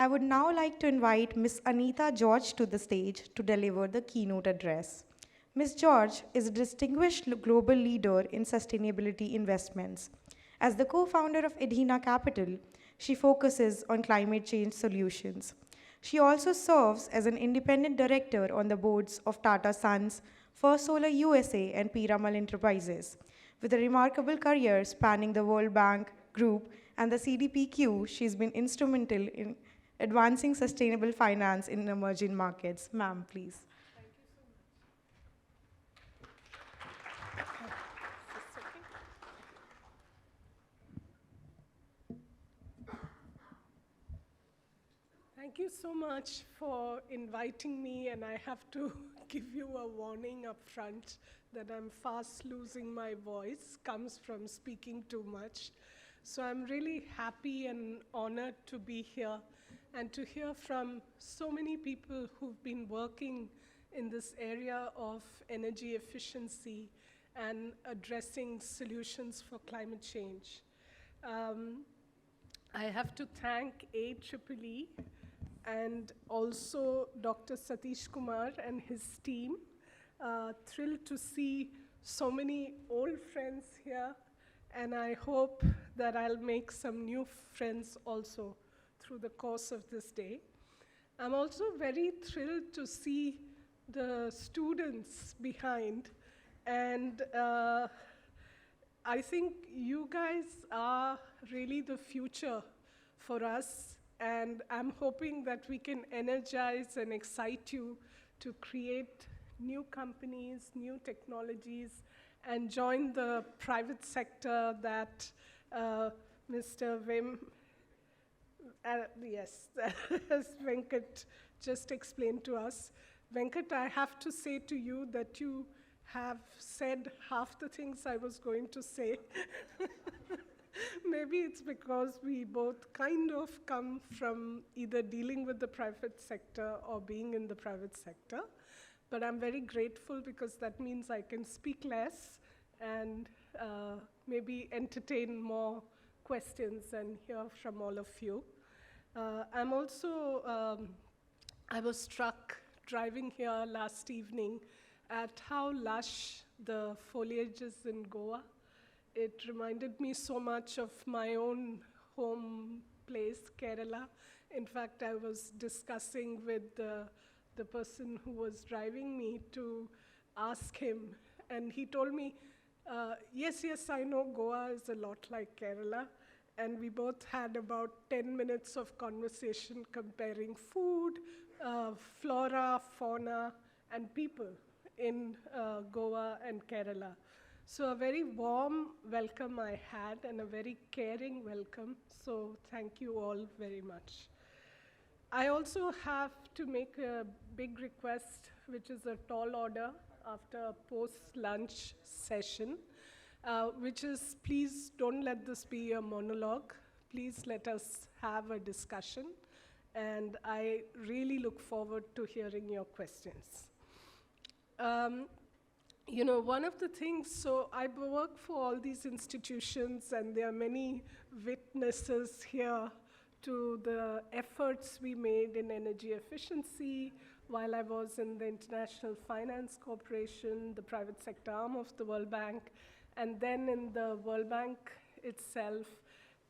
I would now like to invite Ms. Anita George to the stage to deliver the keynote address. Ms. George is a distinguished global leader in sustainability investments. As the co-founder of Edina Capital, she focuses on climate change solutions. She also serves as an independent director on the boards of Tata Sons, First Solar USA, and Piramal Enterprises. With a remarkable career spanning the World Bank Group and the CDPQ, she's been instrumental in advancing sustainable finance in emerging markets. Ma'am, please. Thank you so much for inviting me, and I have to give you a warning up front that I'm fast losing my voice, comes from speaking too much. So I'm really happy and honored to be here and to hear from so many people who've been working in this area of energy efficiency and addressing solutions for climate change. I have to thank AEEE and also Dr. Satish Kumar and his team. Thrilled to see so many old friends here, and I hope that I'll make some new friends also through the course of this day. I'm also very thrilled to see the students behind, and I think you guys are really the future for us, and I'm hoping that we can energize and excite you to create new companies, new technologies, and join the private sector that Mr. As Venkat just explained to us. Venkat, I have to say to you that you have said half the things I was going to say. Maybe it's because we both kind of come from either dealing with the private sector or being in the private sector. But I'm very grateful because that means I can speak less and maybe entertain more questions and hear from all of you. I'm also, I was struck driving here last evening at how lush the foliage is in Goa. It reminded me so much of my own home place, Kerala. In fact, I was discussing with the person who was driving me to ask him, and he told me, yes, I know Goa is a lot like Kerala, and we both had about 10 minutes of conversation comparing food, flora, fauna, and people in Goa and Kerala. So a very warm welcome I had and a very caring welcome. So thank you all very much. I also have to make a big request, which is a tall order after a post-lunch session, which is please don't let this be a monologue. Please let us have a discussion. And I really look forward to hearing your questions. You know, one of the things, so I work for all these institutions, and there are many witnesses here to the efforts we made in energy efficiency while I was in the International Finance Corporation, the private sector arm of the World Bank, and then in the World Bank itself,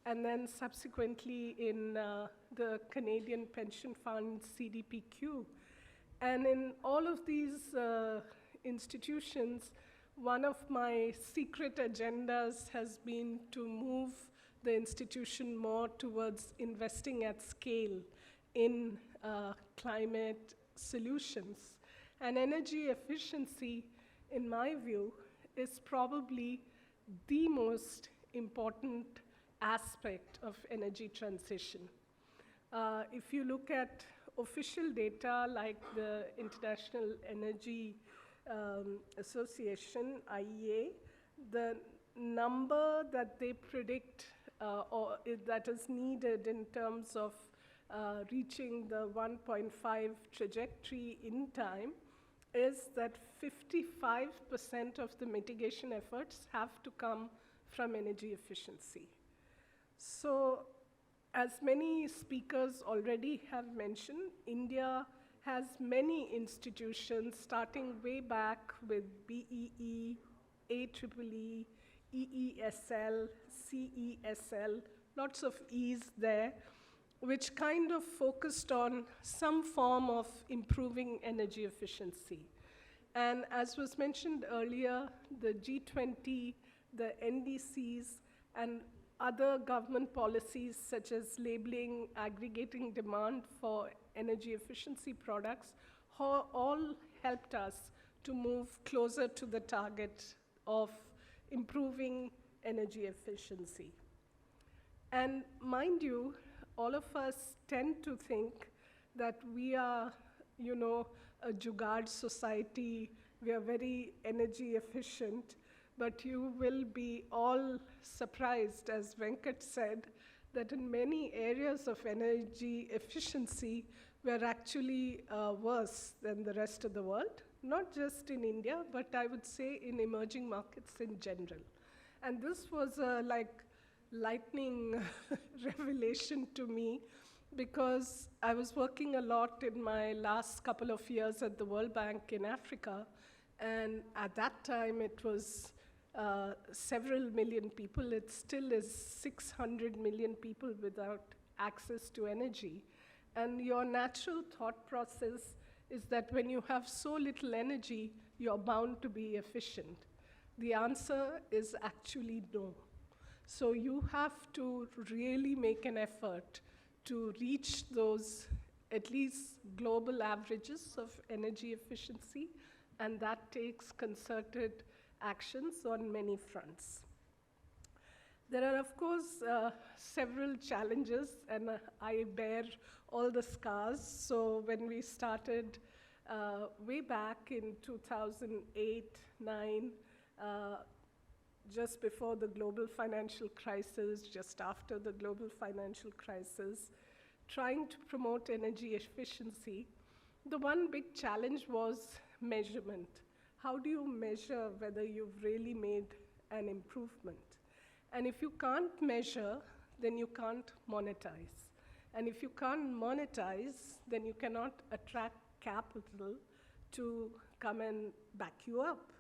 and then subsequently in the Canadian Pension Fund, CDPQ. And in all of these institutions, one of my secret agendas has been to move the institution more towards investing at scale in climate solutions. And energy efficiency, in my view, is probably the most important aspect of energy transition. If you look at official data like the International Energy Association, IEA, the number that they predict that is needed in terms of reaching the 1.5 trajectory in time is that 55% of the mitigation efforts have to come from energy efficiency. So As many speakers already have mentioned, India has many institutions starting way back with BEE, AEEE, EESL, CESL, lots of E's there, which kind of focused on some form of improving energy efficiency. And as was mentioned earlier, the G20, the NDCs, and other government policies such as labeling, aggregating demand for energy efficiency products, all helped us to move closer to the target of improving energy efficiency. And mind you, all of us tend to think that we are, a jugaad society, we are very energy efficient, but you will be all surprised, as Venkat said, that in many areas of energy efficiency, we're actually worse than the rest of the world, not just in India, but I would say in emerging markets in general. And this was a lightning revelation to me, because I was working a lot in my last couple of years at the World Bank in Africa, and at that time it was several million people. It still is 600 million people without access to energy. And your natural thought process is that when you have so little energy, you're bound to be efficient. The answer is actually no. So you have to really make an effort to reach those at least global averages of energy efficiency, and that takes concerted actions on many fronts. There are, of course, several challenges, and I bear all the scars. So when we started way back in 2008-9, just before the global financial crisis, just after the global financial crisis, trying to promote energy efficiency, the one big challenge was measurement. How do you measure whether you've really made an improvement? And if you can't measure, then you can't monetize. And if you can't monetize, then you cannot attract capital to come and back you up.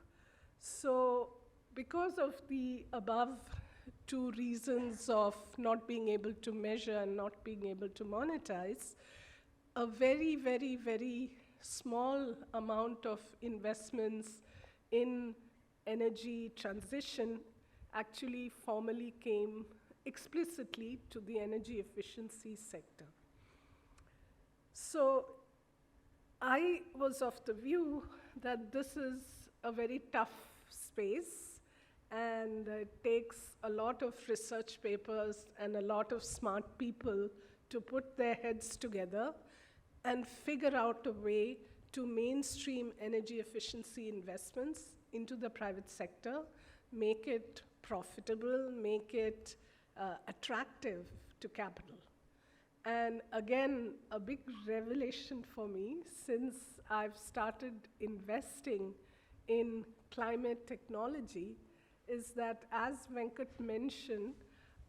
So because of the above two reasons of not being able to measure and not being able to monetize, a very, very, very small amount of investments in energy transition actually formally came explicitly to the energy efficiency sector. So I was of the view that this is a very tough space, and it takes a lot of research papers and a lot of smart people to put their heads together and figure out a way to mainstream energy efficiency investments into the private sector, make it profitable, make it attractive to capital. And again, a big revelation for me, since I've started investing in climate technology, is that, as Venkat mentioned,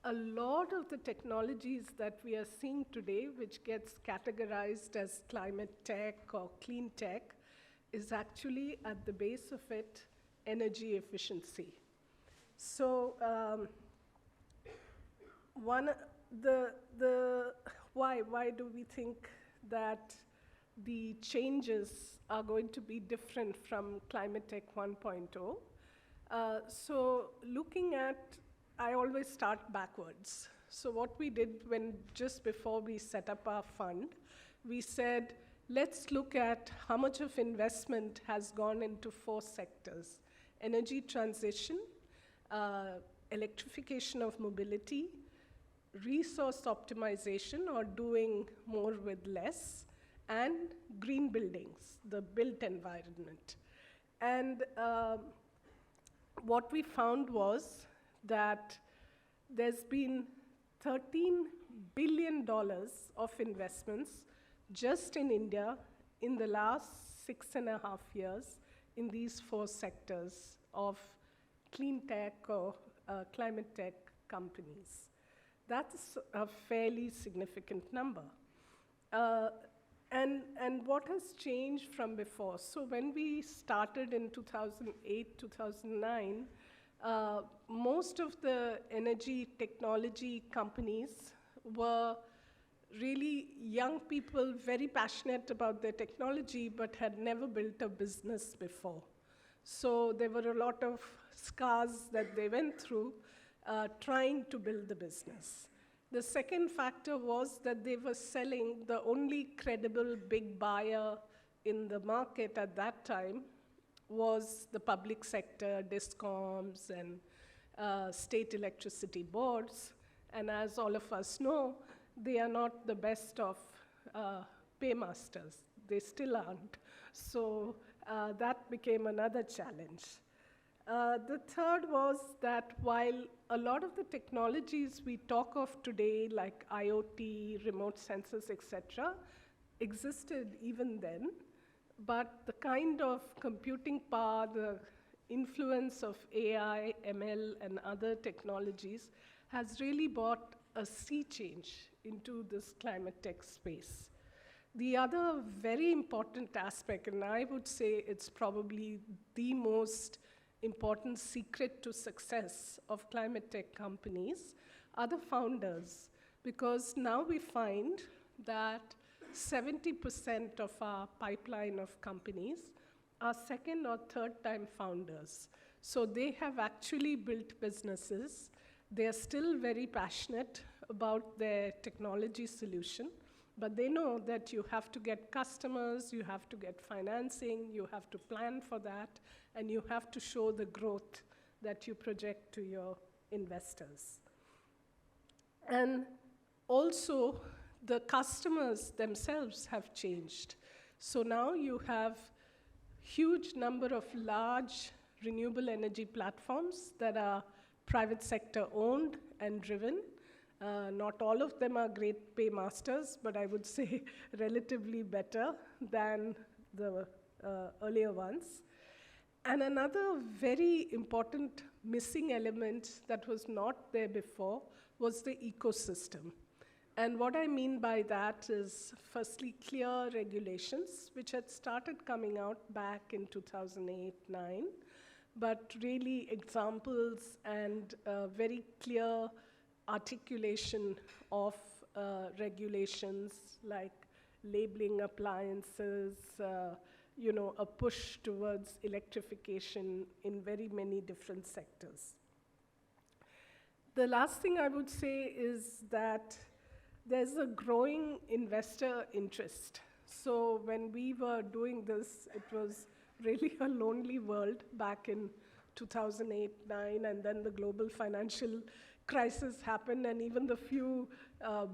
a lot of the technologies that we are seeing today, which gets categorized as climate tech or clean tech, is actually at the base of it energy efficiency. So why do we think that the changes are going to be different from Climate Tech 1.0? So looking at, I always start backwards. So what we did just before we set up our fund, we said, let's look at how much of investment has gone into 4 sectors: energy transition, electrification of mobility, resource optimization, or doing more with less, and green buildings, the built environment. And what we found was that there's been $13 billion of investments just in India in the last 6.5 years in these 4 sectors of clean tech or climate tech companies. That's a fairly significant number. Uh, and what has changed from before? So when we started in 2008, 2009, most of the energy technology companies were really young people, very passionate about their technology, but had never built a business before. So there were a lot of scars that they went through trying to build the business. The second factor was that they were selling, the only credible big buyer in the market at that time was the public sector, discoms, and state electricity boards. And as all of us know, they are not the best of paymasters. They still aren't. So that became another challenge. The third was that while a lot of the technologies we talk of today, like IoT, remote sensors, etc., existed even then, but the kind of computing power, the influence of AI, ML, and other technologies has really brought a sea change into this climate tech space. The other very important aspect, and I would say it's probably the most important secret to success of climate tech companies, are the founders. Because now we find that 70% of our pipeline of companies are second or third time founders. So they have actually built businesses. They're still very passionate about their technology solution, but they know that you have to get customers, you have to get financing, you have to plan for that, and you have to show the growth that you project to your investors. And also, the customers themselves have changed. So now you have huge number of large renewable energy platforms that are private sector owned and driven. Not all of them are great paymasters, but I would say relatively better than the earlier ones. And another very important missing element that was not there before was the ecosystem. And what I mean by that is, firstly, clear regulations, which had started coming out back in 2008-9, but really examples and very clear articulation of regulations like labeling appliances, a push towards electrification in very many different sectors. The last thing I would say is that there's a growing investor interest. So when we were doing this, it was really a lonely world back in 2008-9, and then the global financial crisis happened, and even the few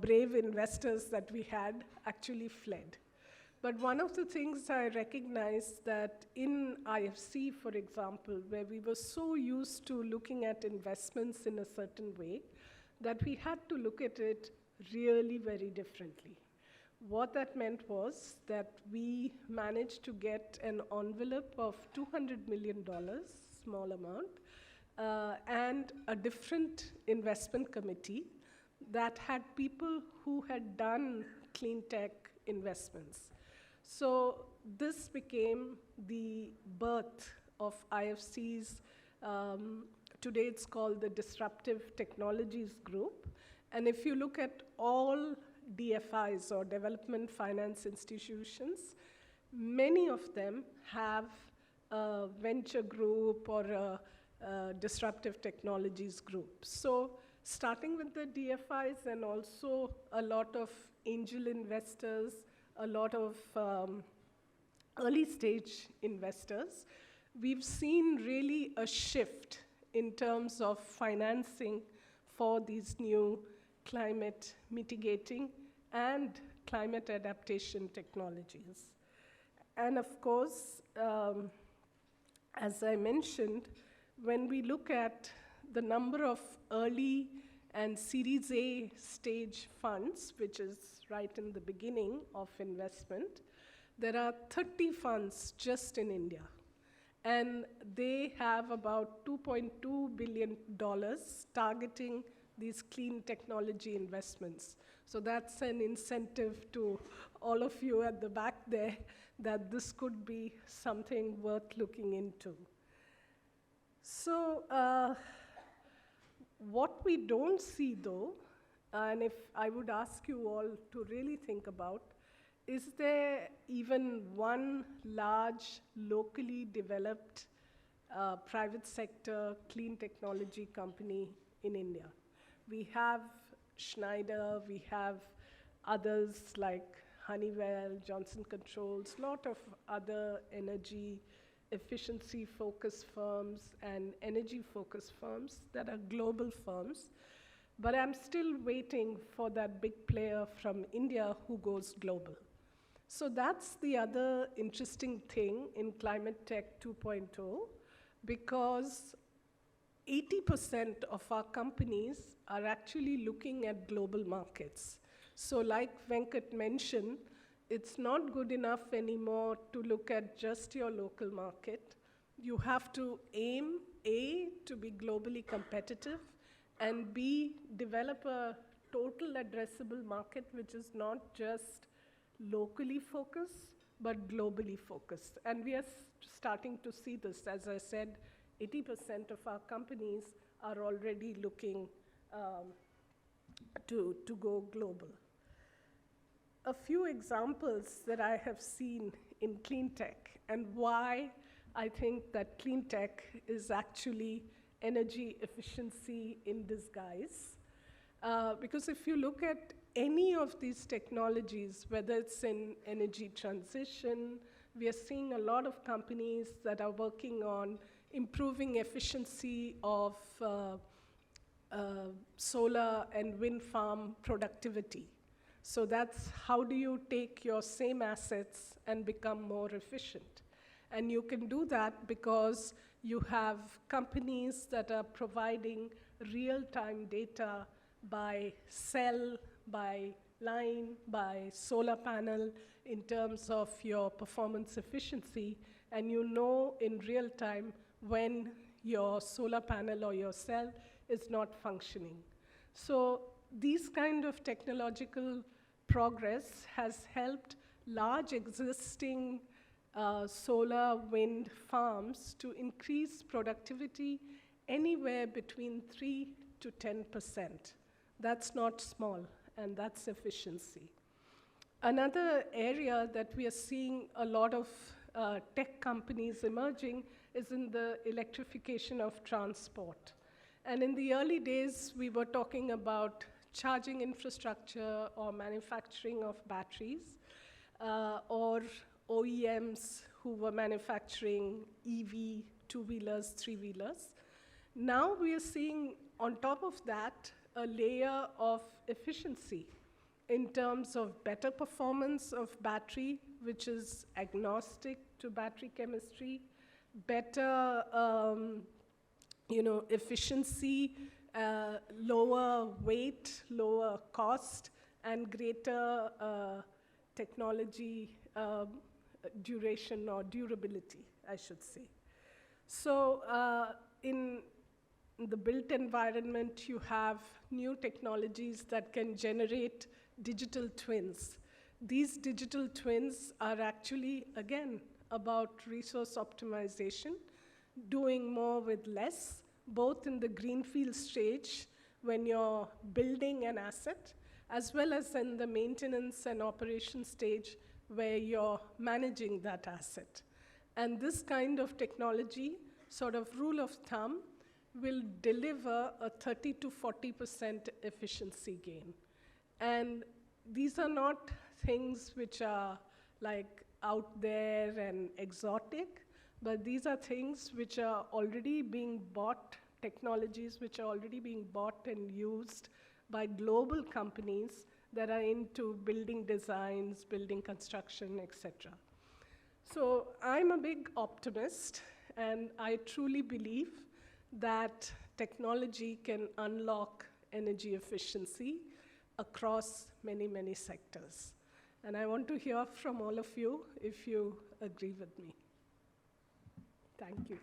brave investors that we had actually fled. But one of the things I recognized that in IFC, for example, where we were so used to looking at investments in a certain way, that we had to look at it really very differently. What that meant was that we managed to get an envelope of $200 million, small amount, and a different investment committee that had people who had done clean tech investments. So this became the birth of IFC's, today it's called the Disruptive Technologies Group. And if you look at all DFIs, or development finance institutions, many of them have a venture group or a disruptive technologies group. So starting with the DFIs and also a lot of angel investors, a lot of early stage investors, we've seen really a shift in terms of financing for these new climate mitigating and climate adaptation technologies. And of course, as I mentioned, when we look at the number of early and Series A stage funds, which is right in the beginning of investment, there are 30 funds just in India. And they have about $2.2 billion targeting these clean technology investments. So that's an incentive to all of you at the back there that this could be something worth looking into. So what we don't see though, and if I would ask you all to really think about, is there even one large, locally developed private sector clean technology company in India? We have Schneider, we have others like Honeywell, Johnson Controls, lot of other energy efficiency-focused firms and energy-focused firms that are global firms. But I'm still waiting for that big player from India who goes global. So that's the other interesting thing in Climate Tech 2.0, because 80% of our companies are actually looking at global markets. So like Venkat mentioned, it's not good enough anymore to look at just your local market. You have to aim, A, to be globally competitive, and B, develop a total addressable market which is not just locally focused, but globally focused. And we are starting to see this. As I said, 80% of our companies are already looking to go global. A few examples that I have seen in clean tech and why I think that clean tech is actually energy efficiency in disguise. Because if you look at any of these technologies, whether it's in energy transition, we are seeing a lot of companies that are working on improving efficiency of solar and wind farm productivity. So that's how do you take your same assets and become more efficient. And you can do that because you have companies that are providing real-time data by cell, by line, by solar panel in terms of your performance efficiency, and you know in real time when your solar panel or your cell is not functioning. So these kind of technological progress has helped large existing solar wind farms to increase productivity anywhere between 3 to 10%. That's not small, and that's efficiency. Another area that we are seeing a lot of tech companies emerging is in the electrification of transport. And in the early days, we were talking about charging infrastructure or manufacturing of batteries, or OEMs who were manufacturing EV, two-wheelers, three-wheelers. Now we are seeing on top of that a layer of efficiency in terms of better performance of battery, which is agnostic to battery chemistry, better efficiency, lower weight, lower cost, and greater technology duration or durability, I should say. So in the built environment, you have new technologies that can generate digital twins. These digital twins are actually, again, about resource optimization, doing more with less, both in the greenfield stage when you're building an asset, as well as in the maintenance and operation stage where you're managing that asset. And this kind of technology, sort of rule of thumb, will deliver a 30 to 40% efficiency gain. And these are not things which are like out there and exotic, but these are things which are already being bought, technologies which are already being bought and used by global companies that are into building designs, building construction, etc. So I'm a big optimist, and I truly believe that technology can unlock energy efficiency across many, many sectors. And I want to hear from all of you if you agree with me. Thank you.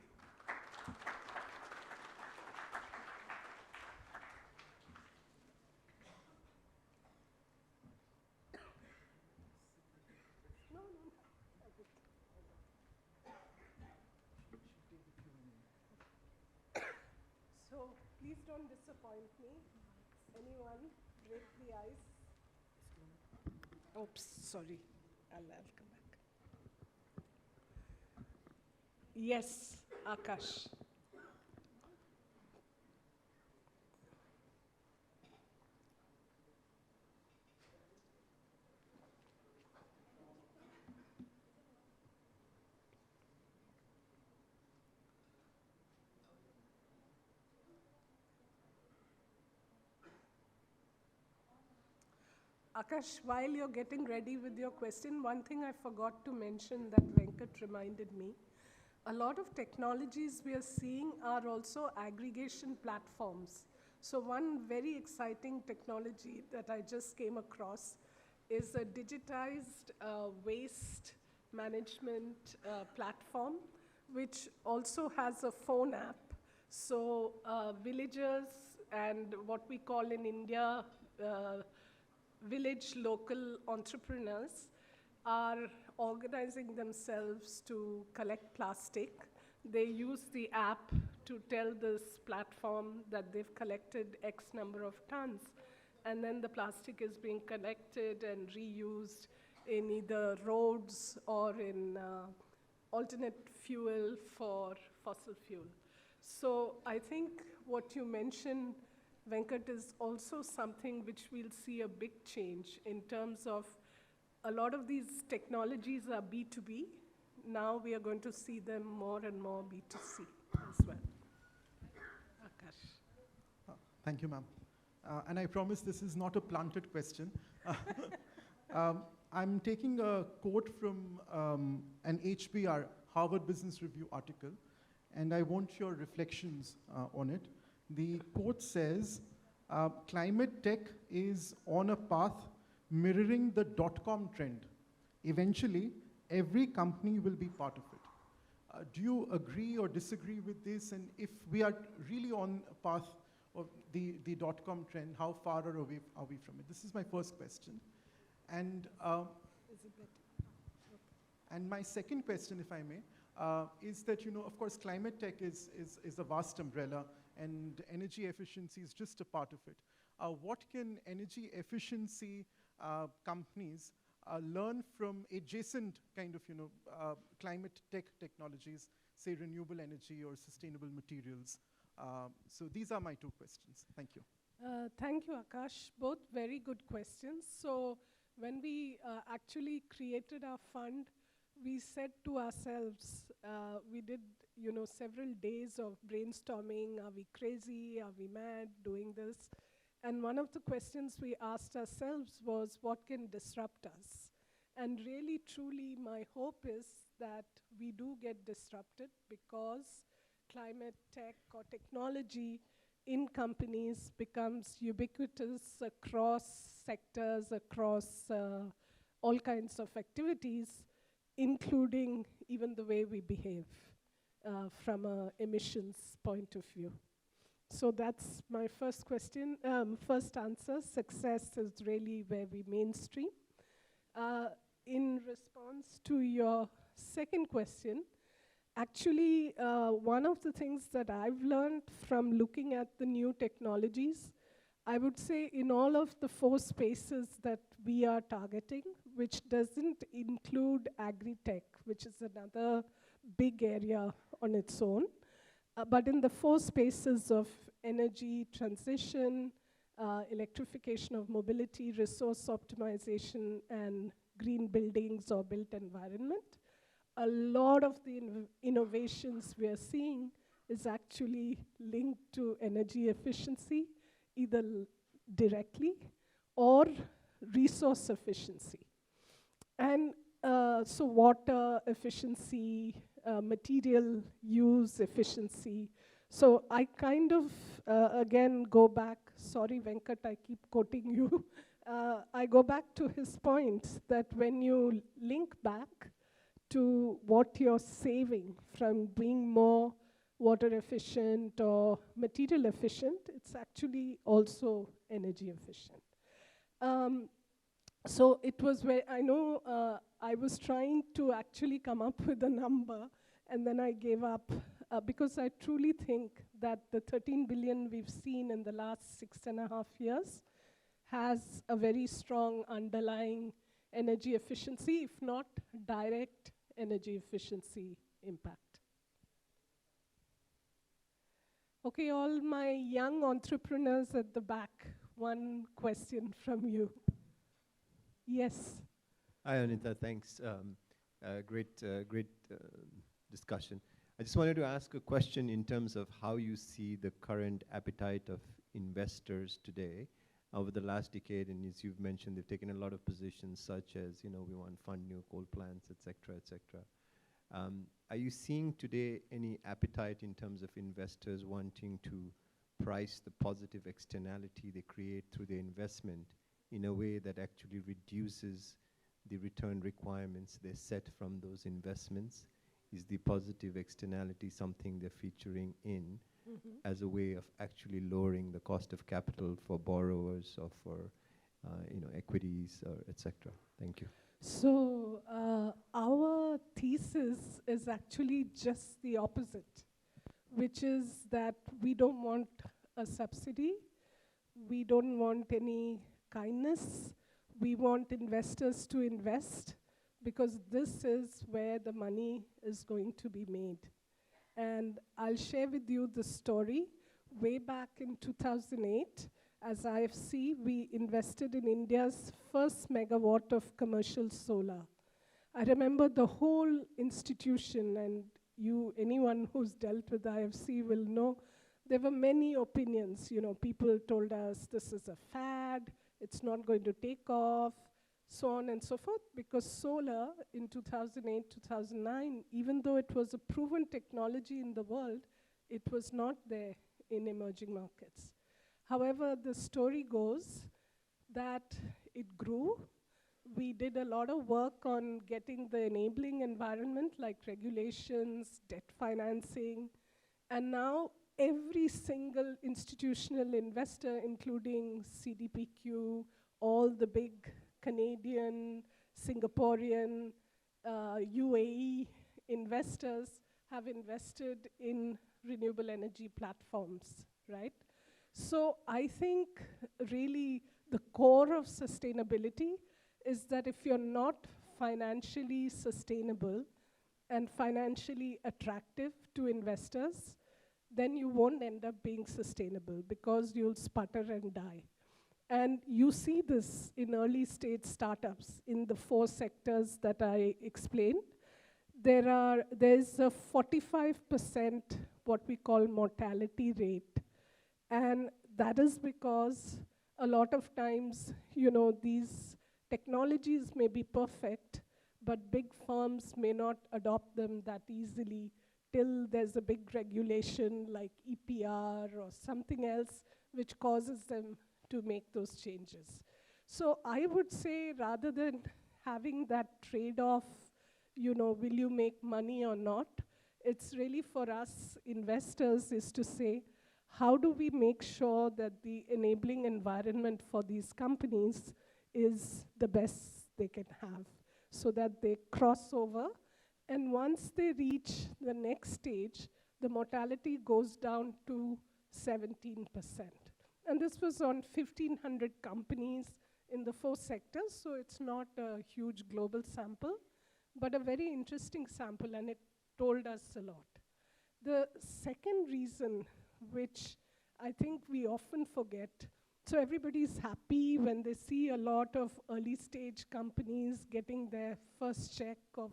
don't disappoint me. Anyone? Break the ice. Oops, sorry. I'll come back. Yes, Akash. Akash, while you're getting ready with your question, one thing I forgot to mention that Venkat reminded me. A lot of technologies we are seeing are also aggregation platforms. So one very exciting technology that I just came across is a digitized waste management platform, which also has a phone app. So villagers and what we call in India village local entrepreneurs are organizing themselves to collect plastic. They use the app to tell this platform that they've collected X number of tons, and then the plastic is being collected and reused in either roads or in alternate fuel for fossil fuel. So I think what you mentioned, Venkat, is also something which we'll see a big change in terms of a lot of these technologies are B2B. Now we are going to see them more and more B2C as well. Akash. Thank you, ma'am. And I promise this is not a planted question. I'm taking a quote from an HBR, Harvard Business Review article, and I want your reflections on it. The quote says, climate tech is on a path mirroring the dot-com trend. Eventually, every company will be part of it. Do you agree or disagree with this? And if we are really on a path of the dot-com trend, how far away are we from it? This is my first question. And, Is it better? and my second question, if I may, is that, of course, climate tech is a vast umbrella, and energy efficiency is just a part of it. What can energy efficiency companies learn from adjacent kind of, climate tech technologies, say renewable energy or sustainable materials? So these are my two questions. Thank you. Thank you, Akash. Both very good questions. So when we actually created our fund, we said to ourselves, we did, several days of brainstorming. Are we crazy? Are we mad doing this? And one of the questions we asked ourselves was, what can disrupt us? And really, truly, my hope is that we do get disrupted because climate tech or technology in companies becomes ubiquitous across sectors, across all kinds of activities, including even the way we behave from an emissions point of view. So that's my first question, first answer. Success is really where we mainstream. In response to your second question, actually, one of the things that I've learned from looking at the new technologies, I would say in all of the 4 spaces that we are targeting, which doesn't include agri-tech, which is another big area on its own, but in the 4 spaces of energy transition, electrification of mobility, resource optimization, and green buildings or built environment, a lot of the innovations we are seeing is actually linked to energy efficiency, either directly or resource efficiency. And so water efficiency, material use efficiency. So I kind of, again, go back, sorry Venkat, I keep quoting you. I go back to his point that when you link back to what you're saving from being more water efficient or material efficient, it's actually also energy efficient. So it was where I know I was trying to actually come up with a number, and then I gave up because I truly think that the 13 billion we've seen in the last 6.5 years has a very strong underlying energy efficiency, if not direct energy efficiency impact. Okay, all my young entrepreneurs at the back, one question from you. Yes. Hi, Anita. Thanks. Great discussion. I just wanted to ask a question in terms of how you see the current appetite of investors today. Over the last decade, and as you've mentioned, they've taken a lot of positions such as, we want to fund new coal plants, et cetera, et cetera. Are you seeing today any appetite in terms of investors wanting to price the positive externality they create through their investment in a way that actually reduces the return requirements they set from those investments? Is the positive externality something they're featuring in as a way of actually lowering the cost of capital for borrowers or for equities or et cetera? Thank you. So our thesis is actually just the opposite, which is that we don't want a subsidy, we don't want any kindness, we want investors to invest, because this is where the money is going to be made. And I'll share with you the story. Way back in 2008, as IFC, we invested in India's first megawatt of commercial solar. I remember the whole institution, and anyone who's dealt with IFC will know, there were many opinions. People told us this is a fad, it's not going to take off, so on and so forth, because solar in 2008, 2009, even though it was a proven technology in the world, it was not there in emerging markets. However, the story goes that it grew. We did a lot of work on getting the enabling environment, like regulations, debt financing, and now every single institutional investor, including CDPQ, all the big Canadian, Singaporean, UAE investors have invested in renewable energy platforms, right? So I think really the core of sustainability is that if you're not financially sustainable and financially attractive to investors, then you won't end up being sustainable because you'll sputter and die. And you see this in early stage startups in the 4 sectors that I explained. There's a 45% what we call mortality rate. And that is because a lot of times, these technologies may be perfect, but big firms may not adopt them that easily till there's a big regulation like EPR or something else which causes them to make those changes. So I would say, rather than having that trade-off, will you make money or not, it's really for us investors is to say, how do we make sure that the enabling environment for these companies is the best they can have, so that they cross over, and once they reach the next stage, the mortality goes down to 17%. And this was on 1,500 companies in the 4 sectors, so it's not a huge global sample, but a very interesting sample, and it told us a lot. The second reason, which I think we often forget, so everybody's happy when they see a lot of early stage companies getting their first check of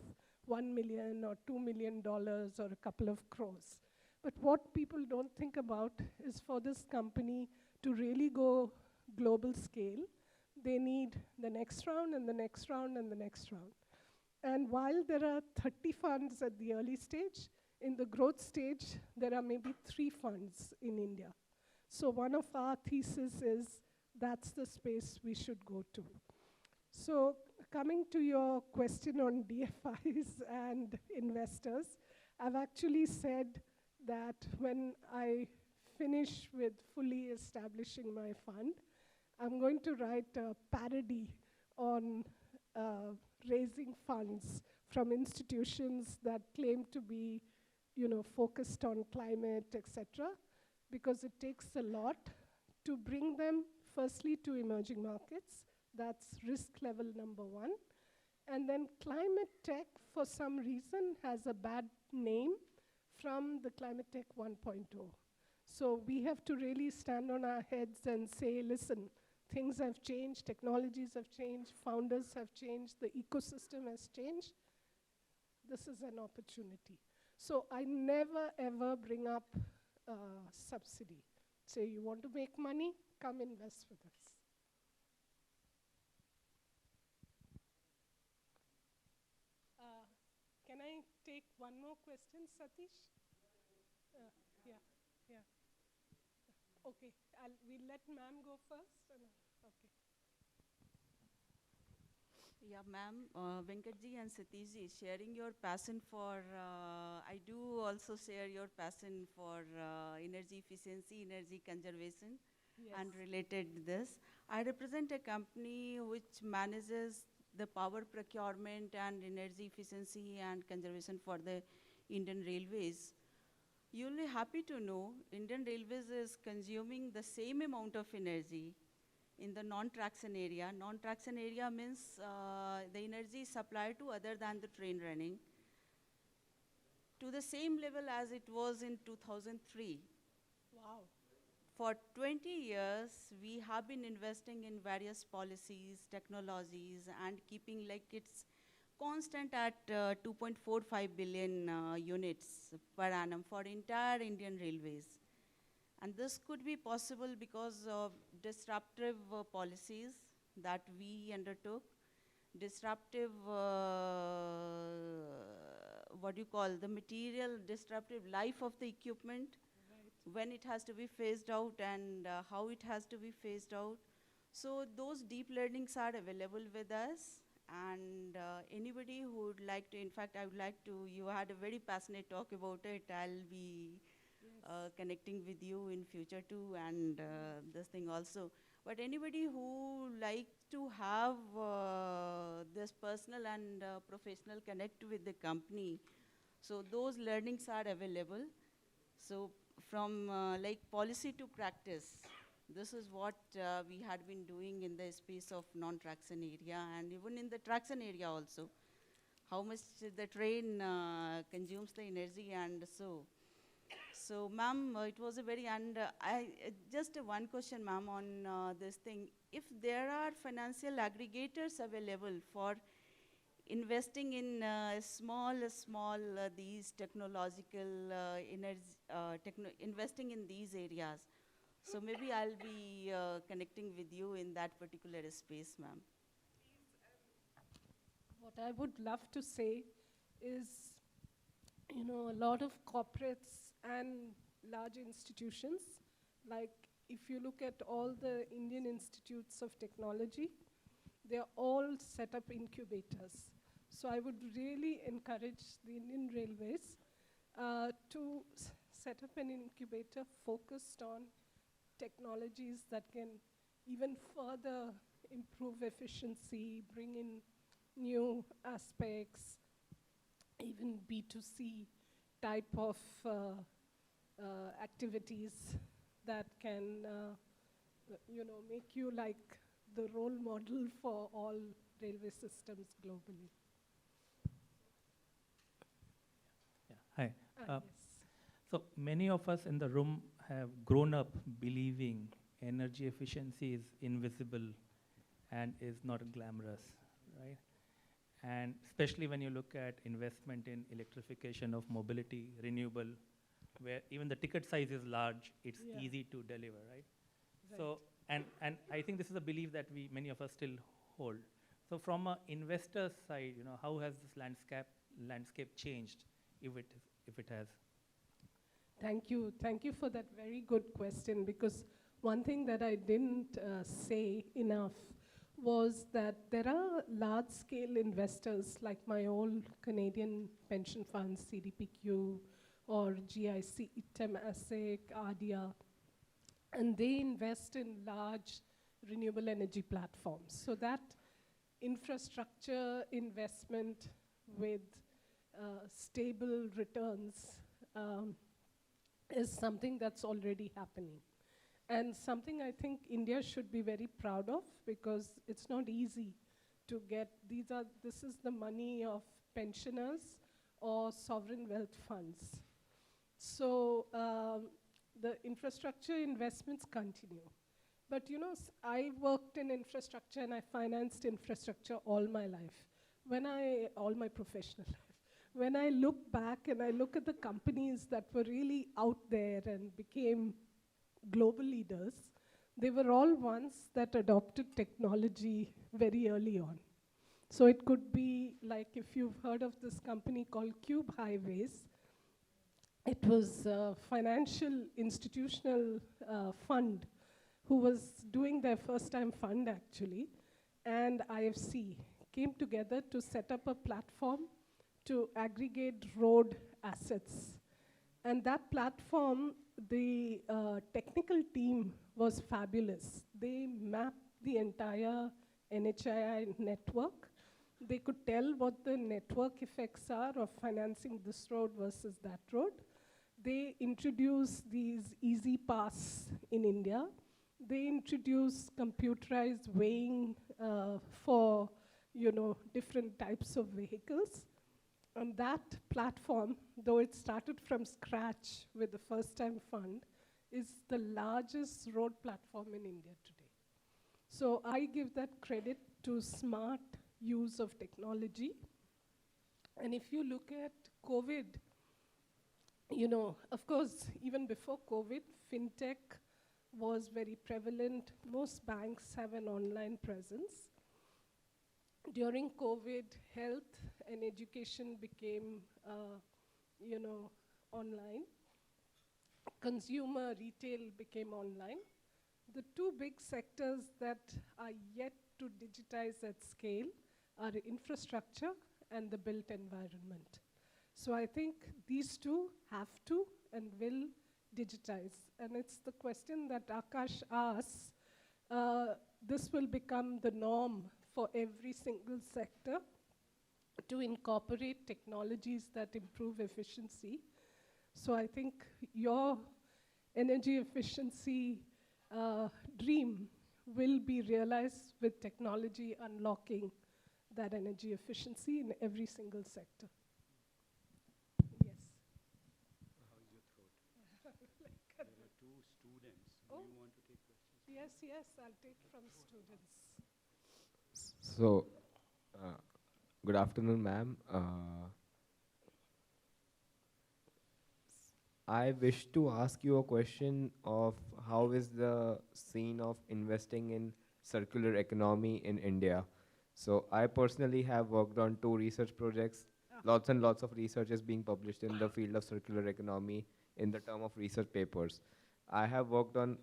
$1 million or $2 million or a couple of crores. But what people don't think about is for this company to really go global scale, they need the next round and the next round and the next round. And while there are 30 funds at the early stage, in the growth stage, there are maybe 3 funds in India. So one of our theses is that's the space we should go to. So coming to your question on DFIs and investors, I've actually said that when I finish with fully establishing my fund, I'm going to write a parody on raising funds from institutions that claim to be, focused on climate, etc., because it takes a lot to bring them firstly to emerging markets. That's risk level number one. And then climate tech, for some reason, has a bad name from the climate tech 1.0. So we have to really stand on our heads and say, listen, things have changed, technologies have changed, founders have changed, the ecosystem has changed. This is an opportunity. So I never, ever bring up subsidy. Say, you want to make money? Come invest with us. Can I take one more question, Satish? Yeah, yeah. Okay, we'll let ma'am go first. Okay. Yeah, ma'am, Venkatji and Satishji, sharing your passion for, I do also share your passion for energy efficiency, energy conservation, Yes. and related this. I represent a company which manages the power procurement and energy efficiency and conservation for the Indian Railways. You'll be happy to know Indian Railways is consuming the same amount of energy in the non-traction area. Non-traction area means the energy supplied to other than the train running to the same level as it was in 2003. Wow. For 20 years, we have been investing in various policies, technologies, and keeping like it's constant at 2.45 billion units per annum for entire Indian Railways. And this could be possible because of disruptive policies that we undertook, disruptive, what do you call, the material disruptive life of the equipment, when it has to be phased out and how it has to be phased out. So those deep learnings are available with us, and anybody who would like to, in fact, I would like to, you had a very passionate talk about it. I'll be connecting with you in future too, and this thing also. But anybody who like to have this personal and professional connect with the company, so those learnings are available. So from like policy to practice, this is what we had been doing in the space of non-traction area, and even in the traction area also, how much the train consumes the energy. And so ma'am, it was a very, and just one question, ma'am, on this thing. If there are financial aggregators available for investing in small, these technological energy, investing in these areas, so maybe I'll be connecting with you in that particular space, ma'am. What I would love to say is, a lot of corporates and large institutions, like if you look at all the Indian institutes of technology, they're all set up incubators. So I would really encourage the Indian Railways to set up an incubator focused on technologies that can even further improve efficiency, bring in new aspects, even B2C type of activities that can, make you like the role model for all railway systems globally. Yeah. Hi. Yes. So many of us in the room have grown up believing energy efficiency is invisible and is not glamorous, right? And especially when you look at investment in electrification of mobility, renewable, where even the ticket size is large, it's easy to deliver, right? So, and I think this is a belief that many of us still hold. So from an investor's side, how has this landscape changed, if it has? Thank you. Thank you for that very good question, because one thing that I didn't say enough was that there are large-scale investors like my old Canadian pension funds, CDPQ, or GIC, Temasek, ADIA, and they invest in large renewable energy platforms. So that infrastructure investment with stable returns um, is something that's already happening. And something I think India should be very proud of, because it's not easy to get, this is the money of pensioners or sovereign wealth funds. So the infrastructure investments continue. But you know, I worked in infrastructure and I financed infrastructure all my life, all my professional life. When I look back and I look at the companies that were really out there and became global leaders, they were all ones that adopted technology very early on. So it could be like, if you've heard of this company called Cube Highways, it was a financial institutional fund who was doing their first time fund actually, and IFC came together to set up a platform to aggregate road assets. And that platform, the technical team was fabulous. They mapped the entire NHAI network. They could tell what the network effects are of financing this road versus that road. They introduced these easy pass in India. They introduced computerized weighing for different types of vehicles. And that platform, though it started from scratch with the first time fund, is the largest road platform in India today. So I give that credit to smart use of technology. And if you look at COVID, of course, even before COVID, fintech was very prevalent. Most banks have an online presence. During COVID, health and education became, online. Consumer retail became online. The two big sectors that are yet to digitize at scale are infrastructure and the built environment. So I think these two have to and will digitize. And it's the question that Akash asks. This will become the norm for every single sector to incorporate technologies that improve efficiency. So I think your energy efficiency dream will be realized with technology unlocking that energy efficiency in every single sector. Yes. How's your throat? There are two students. Oh. Do you want to take questions? Yes, I'll take from students. So, good afternoon, ma'am. I wish to ask you a question of how is the scene of investing in circular economy in India. So I personally have worked on 2 research projects. Lots and lots of research is being published in the field of circular economy in the term of research papers. I have worked on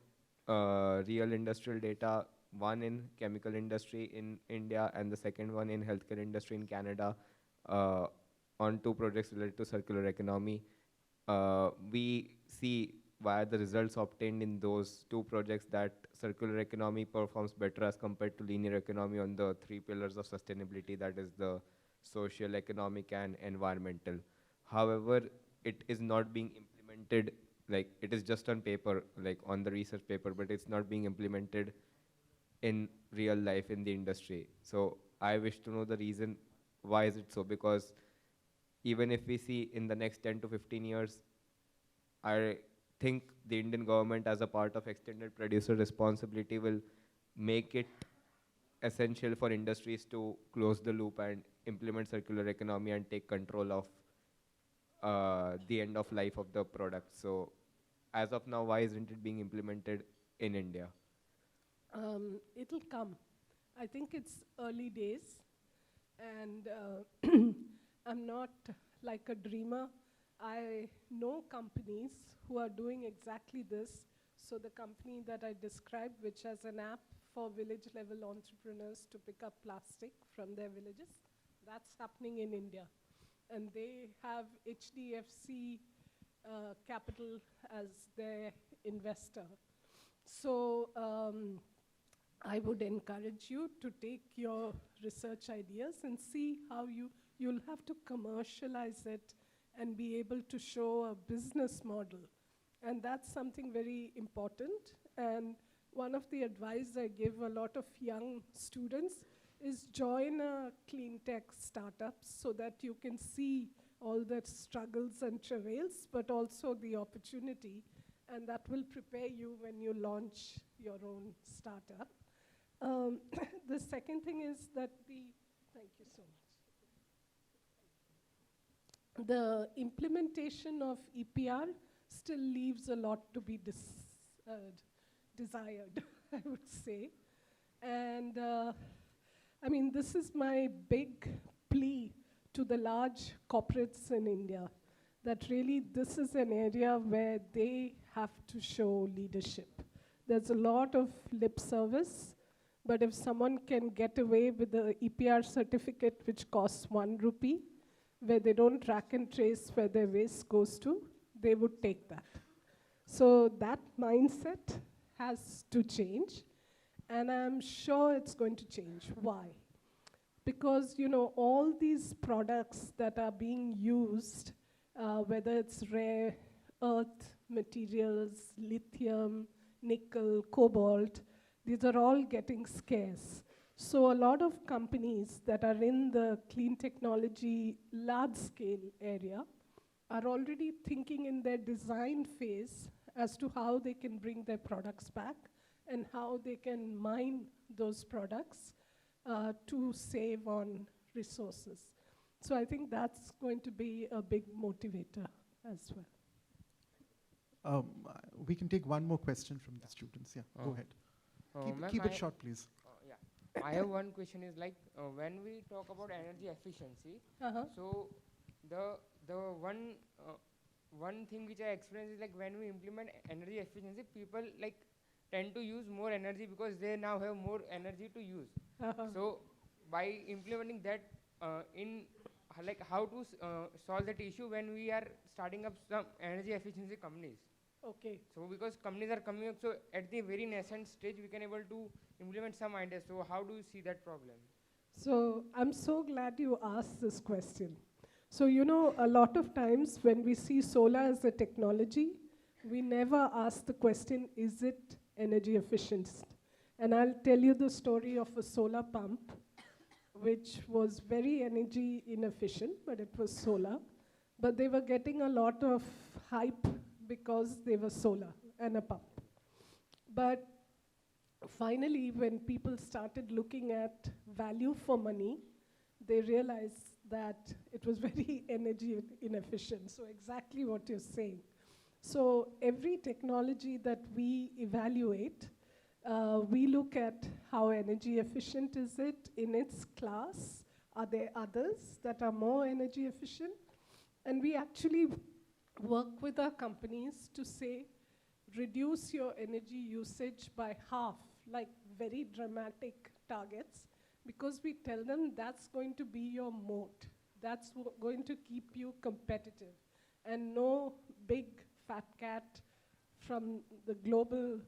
real industrial data, one in chemical industry in India and the second one in healthcare industry in Canada, on 2 projects related to circular economy. We see via the results obtained in those 2 projects that circular economy performs better as compared to linear economy on the 3 pillars of sustainability, that is the social, economic, and environmental. However, it is not being implemented, like it is just on paper, like on the research paper, but it's not being implemented in real life in the industry. So I wish to know the reason why is it so, because even if we see in the next 10 to 15 years, I think the Indian government as a part of extended producer responsibility will make it essential for industries to close the loop and implement circular economy and take control of the end of life of the product. So as of now, why isn't it being implemented in India? It'll come. I think it's early days, and I'm not like a dreamer. I know companies who are doing exactly this. So the company that I described, which has an app for village-level entrepreneurs to pick up plastic from their villages, that's happening in India. And they have HDFC Capital as their investor. So I would encourage you to take your research ideas and see how you'll have to commercialize it and be able to show a business model. And that's something very important. And one of the advice I give a lot of young students is join a clean tech startups so that you can see all the struggles and travails, but also the opportunity. And that will prepare you when you launch your own startup. The second thing is that thank you so much. The implementation of EPR still leaves a lot to be desired, I would say. And I mean, this is my big plea to the large corporates in India, that really this is an area where they have to show leadership. There's a lot of lip service, but if someone can get away with the EPR certificate, which costs 1 rupee, where they don't track and trace where their waste goes to, they would take that. So that mindset has to change, and I'm sure it's going to change. Why? Because, you know, all these products that are being used, whether it's rare earth materials, lithium, nickel, cobalt, these are all getting scarce. So a lot of companies that are in the clean technology large-scale area are already thinking in their design phase as to how they can bring their products back and how they can mine those products to save on resources. So I think that's going to be a big motivator as well. We can take one more question from the students. Yeah, go ahead. Keep it short, please. Yeah, I have one question. Is like when we talk about energy efficiency, so the one thing which I experienced is like when we implement energy efficiency, people like tend to use more energy because they now have more energy to use. So by implementing that like how to solve that issue when we are starting up some energy efficiency companies. Okay. So because companies are coming up, so at the very nascent stage we can able to implement some ideas. So how do you see that problem? So I'm so glad you asked this question. So you know, a lot of times when we see solar as a technology, we never ask the question, is it energy efficient? And I'll tell you the story of a solar pump, which was very energy inefficient, but it was solar. But they were getting a lot of hype because they were solar and a pump. But finally, when people started looking at value for money, they realized that it was very energy inefficient. So exactly what you're saying. So every technology that we evaluate, we look at how energy efficient is it in its class. Are there others that are more energy efficient? And we actually work with our companies to say, reduce your energy usage by half, like very dramatic targets, because we tell them that's going to be your moat. That's going to keep you competitive. And no big fat cat from the global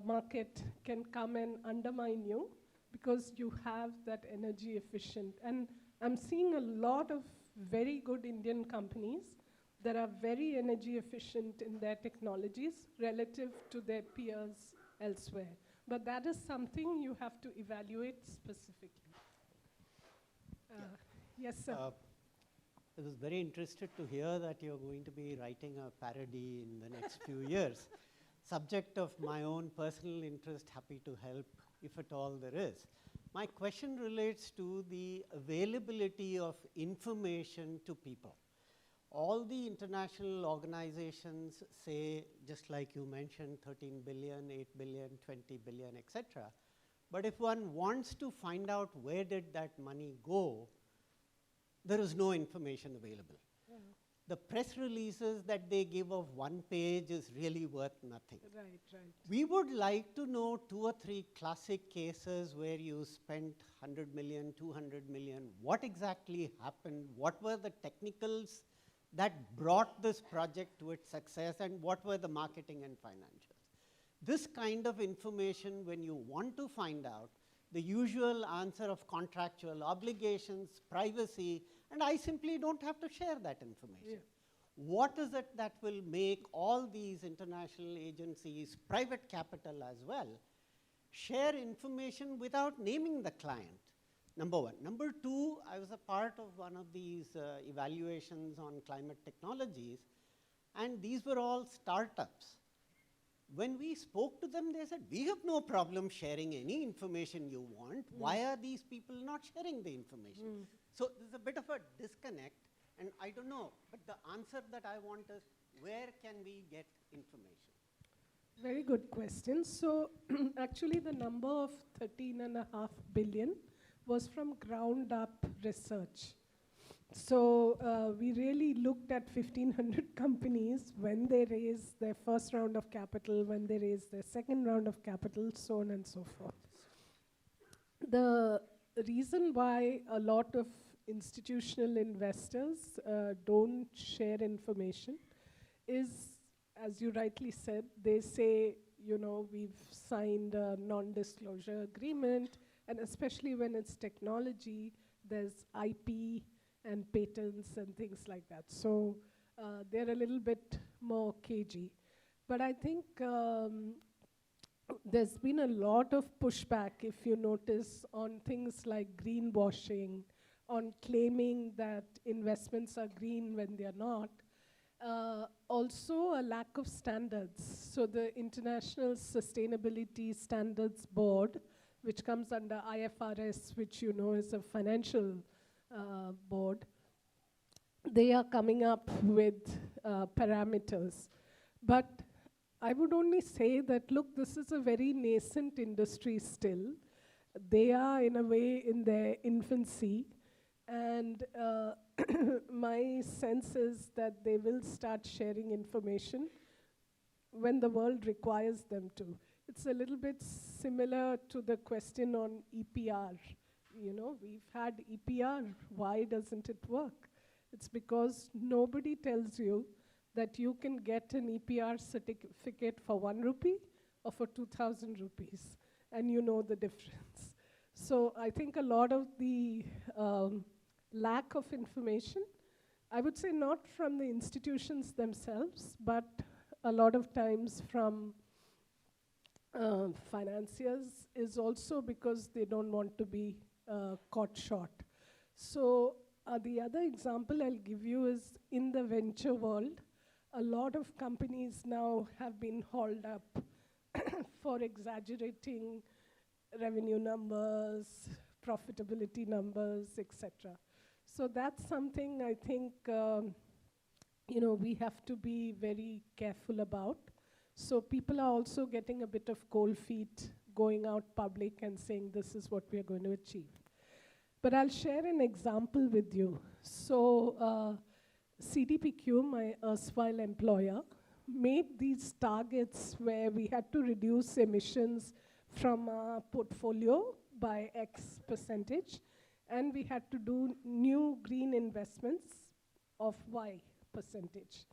market can come and undermine you because you have that energy efficient. And I'm seeing a lot of very good Indian companies that are very energy efficient in their technologies relative to their peers elsewhere. But that is something you have to evaluate specifically. Yes, sir. I was very interested to hear that you're going to be writing a parody in the next few years. Subject of my own personal interest, happy to help if at all there is. My question relates to the availability of information to people. All the international organizations say, just like you mentioned, 13 billion, 8 billion, 20 billion, etc. But if one wants to find out where did that money go, there is no information available. The press releases that they give of one page is really worth nothing. Right, right. We would like to know 2 or 3 classic cases where you spent 100 million, 200 million. What exactly happened? What were the technicals that brought this project to its success, and what were the marketing and financials? This kind of information, when you want to find out, the usual answer of contractual obligations, privacy, and I simply don't have to share that information. What is it that will make all these international agencies, private capital as well, share information without naming the client? Number one. Number two, I was a part of one of these evaluations on climate technologies, and these were all startups. When we spoke to them, they said, we have no problem sharing any information you want. Why are these people not sharing the information? So there's a bit of a disconnect, and I don't know, but the answer that I want is, where can we get information? Very good question. So actually the number of 13.5 billion was from ground up research. So we really looked at 1,500 companies when they raised their first round of capital, when they raised their second round of capital, so on and so forth. The reason why a lot of institutional investors don't share information is, as you rightly said, they say, you know, we've signed a non-disclosure agreement, and especially when it's technology, there's IP and patents and things like that. So they're a little bit more cagey. But I think there's been a lot of pushback, if you notice, on things like greenwashing, on claiming that investments are green when they're not. Also a lack of standards. So the International Sustainability Standards Board, which comes under IFRS, which you know is a financial board, they are coming up with parameters. But I would only say that, look, this is a very nascent industry still. They are, in a way, in their infancy. And my sense is that they will start sharing information when the world requires them to. It's a little bit similar to the question on EPR. You know, we've had EPR. Why doesn't it work? It's because nobody tells you that you can get an EPR certificate for 1 rupee or for 2,000 rupees, and you know the difference. So I think a lot of the lack of information, I would say not from the institutions themselves, but a lot of times from financiers, is also because they don't want to be caught short. So the other example I'll give you is in the venture world, a lot of companies now have been hauled up for exaggerating revenue numbers, profitability numbers, etc. So that's something I think you know, we have to be very careful about. So people are also getting a bit of cold feet, going out public and saying this is what we are going to achieve. But I'll share an example with you. So CDPQ, my erstwhile employer, made these targets where we had to reduce emissions from our portfolio by X percentage, and we had to do new green investments of Y percentage.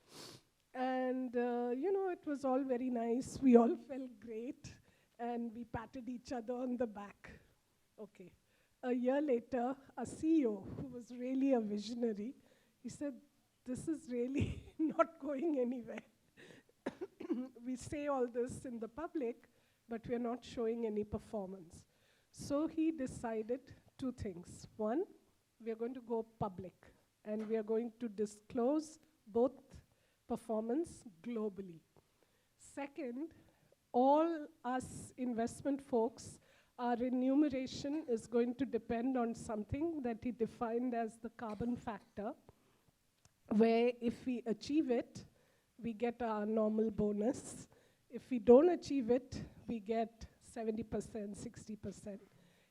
And you know, it was all very nice. We all felt great, and we patted each other on the back. Okay. A year later, a CEO, who was really a visionary, he said, this is really not going anywhere. We say all this in the public, but we're not showing any performance. So he decided 2 things. One, we are going to go public, and we are going to disclose both performance globally. Second, all us investment folks, our remuneration is going to depend on something that he defined as the carbon factor, where if we achieve it, we get our normal bonus. If we don't achieve it, we get 70%, 60%.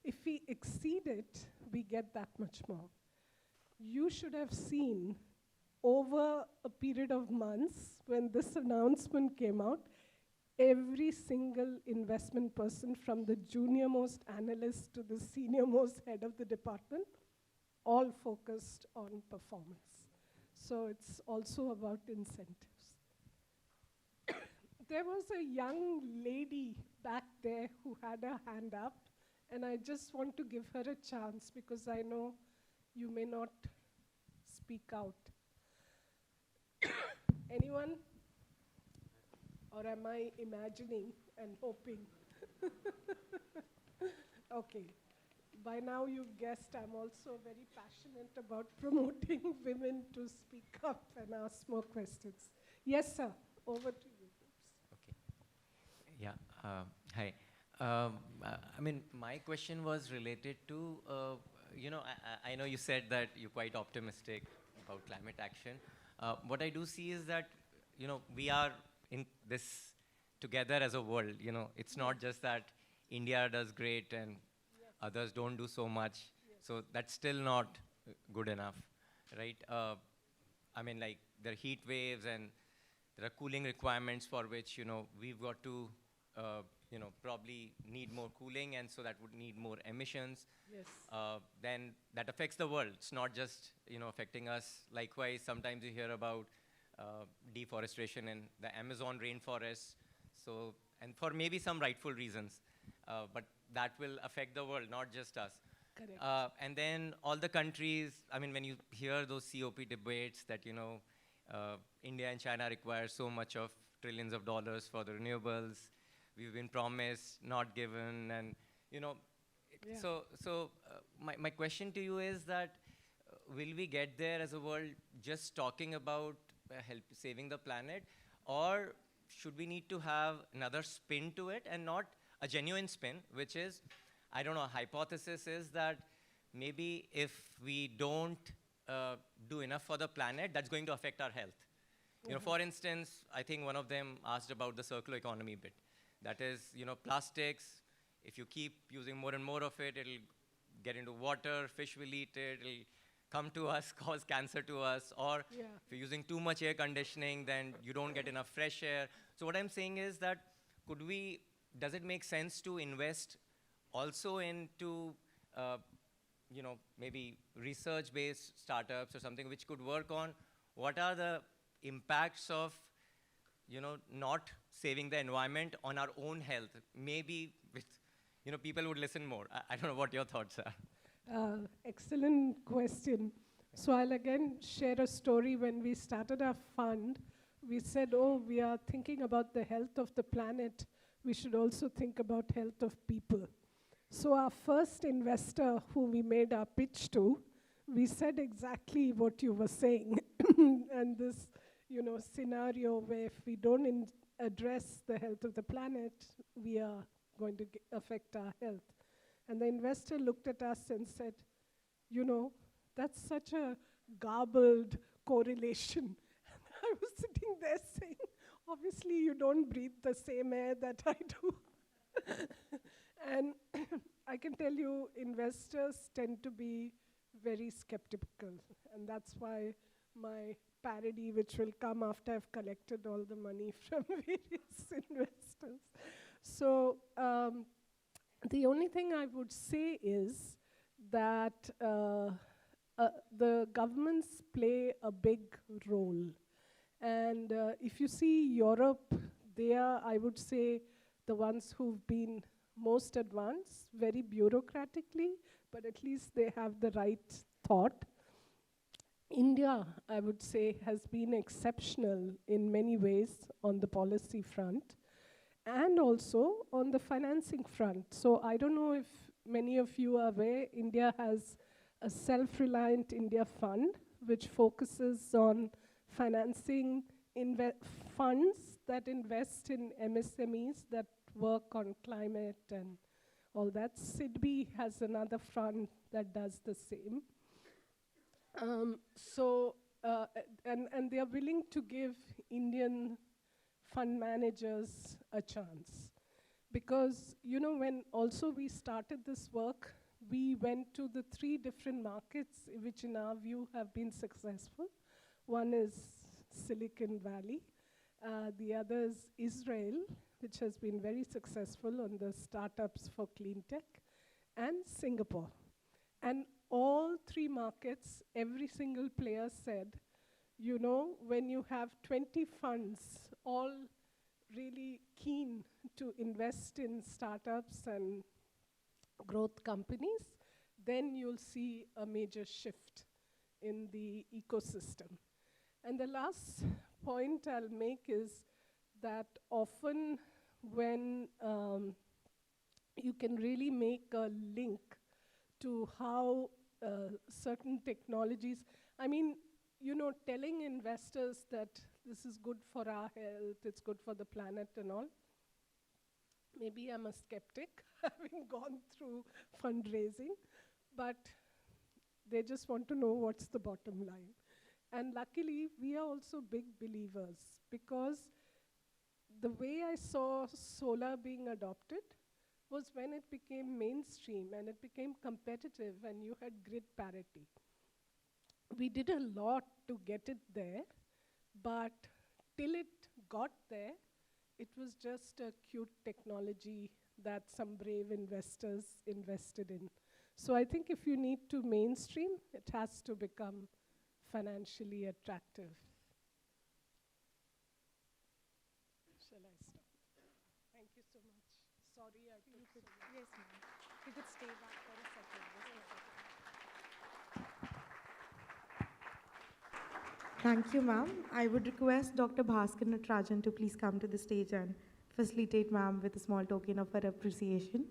If we exceed it, we get that much more. You should have seen over a period of months when this announcement came out, every single investment person, from the junior most analyst to the senior most head of the department, all focused on performance. So it's also about incentives. There was a young lady back there who had her hand up, and I just want to give her a chance because I know you may not speak out. Anyone? Or am I imagining and hoping? Okay. By now you've guessed I'm also very passionate about promoting women to speak up and ask more questions. Yes, sir. Over to you. Okay. Yeah. Hi. I mean, my question was related to, I know you said that you're quite optimistic about climate action. What I do see is that, we are in this together as a world. It's not just that India does great and others don't do so much. So that's still not good enough, right? I mean, like, there are heat waves and there are cooling requirements for which, we've got to, probably need more cooling, and so that would need more emissions. Yes. Then that affects the world. It's not just, affecting us. Likewise, sometimes you hear about deforestation in the Amazon rainforest. So, and for maybe some rightful reasons, but that will affect the world, not just us. Correct. And then all the countries, I mean, when you hear those COP debates that, India and China require so much of trillions of dollars for the renewables, we've been promised, not given, and, Yeah. my question to you is that, will we get there as a world just talking about saving the planet, or should we need to have another spin to it, and not a genuine spin, which is, I don't know, a hypothesis is that maybe if we don't do enough for the planet, that's going to affect our health. For instance, I think one of them asked about the circular economy bit. That is, plastics, if you keep using more and more of it, it'll get into water, fish will eat it, it'll come to us, cause cancer to us, or Yeah. if you're using too much air conditioning, then you don't get enough fresh air. So what I'm saying is that, does it make sense to invest also into, maybe research-based startups or something which could work on what are the impacts of, not saving the environment on our own health? Maybe with, people would listen more. I don't know what your thoughts are. Excellent question. So I'll again share a story. When we started our fund, we said, we are thinking about the health of the planet. We should also think about health of people. So our first investor who we made our pitch to, we said exactly what you were saying. And this, scenario where if we don't address the health of the planet, we are going to affect our health. And the investor looked at us and said, that's such a garbled correlation. And I was sitting there saying, obviously you don't breathe the same air that I do. And I can tell you, investors tend to be very skeptical. And that's why my parody, which will come after I've collected all the money from various investors. So the only thing I would say is that the governments play a big role. And if you see Europe, they are, I would say, the ones who've been most advanced, very bureaucratically, but at least they have the right thought. India, I would say, has been exceptional in many ways on the policy front and also on the financing front. So I don't know if many of you are aware, India has a self-reliant India fund, which focuses on financing funds that invest in MSMEs that work on climate and all that. SIDBI has another fund that does the same. And they are willing to give Indian fund managers a chance. Because, when also we started this work, we went to the 3 different markets which in our view have been successful. One is Silicon Valley. The other is Israel, which has been very successful on the startups for clean tech, and Singapore. And all 3 markets, every single player said, when you have 20 funds, all really keen to invest in startups and growth companies, then you'll see a major shift in the ecosystem. And the last point I'll make is that often when you can really make a link to how certain technologies, I mean, you know, telling investors that this is good for our health, it's good for the planet and all. Maybe I'm a skeptic, having gone through fundraising, but they just want to know what's the bottom line. And luckily, we are also big believers, because the way I saw solar being adopted was when it became mainstream and it became competitive and you had grid parity. We did a lot to get it there, but till it got there, it was just a cute technology that some brave investors invested in. So I think if you need to mainstream, it has to become financially attractive. Shall I stop? Thank you so much. Sorry, I took so long. Yes, ma'am. You could stay back for a second. Thank you, ma'am. I would request Dr. Bhaskar Natarajan to please come to the stage and facilitate ma'am with a small token of her appreciation.